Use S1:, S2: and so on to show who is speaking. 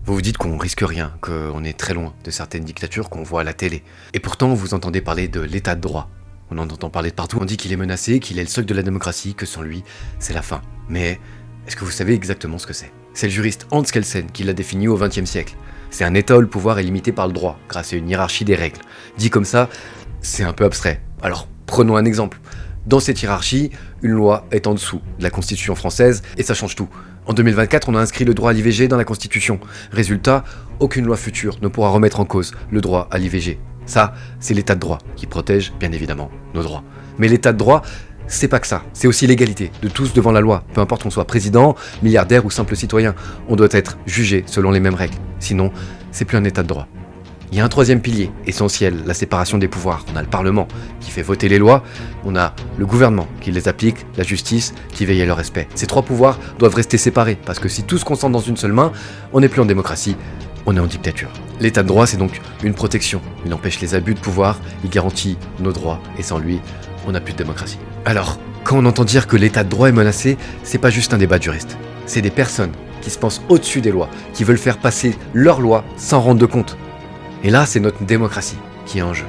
S1: Vous vous dites qu'on risque rien, qu'on est très loin de certaines dictatures qu'on voit à la télé. Et pourtant, vous entendez parler de l'état de droit. On en entend parler de partout, on dit qu'il est menacé, qu'il est le socle de la démocratie, que sans lui, c'est la fin. Mais est-ce que vous savez exactement ce que c'est? C'est le juriste Hans Kelsen qui l'a défini au XXe siècle. C'est un état où le pouvoir est limité par le droit, grâce à une hiérarchie des règles. Dit comme ça, c'est un peu abstrait. Alors, prenons un exemple. Dans cette hiérarchie, une loi est en dessous de la Constitution française et ça change tout. En 2024, on a inscrit le droit à l'IVG dans la Constitution. Résultat, aucune loi future ne pourra remettre en cause le droit à l'IVG. Ça, c'est l'état de droit qui protège, bien évidemment, nos droits. Mais l'état de droit, c'est pas que ça. C'est aussi l'égalité de tous devant la loi. Peu importe qu'on soit président, milliardaire ou simple citoyen, on doit être jugé selon les mêmes règles. Sinon, c'est plus un état de droit. Il y a un troisième pilier, essentiel, la séparation des pouvoirs. On a le Parlement qui fait voter les lois, on a le gouvernement qui les applique, la justice qui veille à leur respect. Ces trois pouvoirs doivent rester séparés, parce que si tout se concentre dans une seule main, on n'est plus en démocratie, on est en dictature. L'état de droit, c'est donc une protection. Il empêche les abus de pouvoir, il garantit nos droits, et sans lui, on n'a plus de démocratie. Alors, quand on entend dire que l'état de droit est menacé, c'est pas juste un débat de juristes. C'est des personnes qui se pensent au-dessus des lois, qui veulent faire passer leurs lois sans rendre de compte. Et là, c'est notre démocratie qui est en jeu.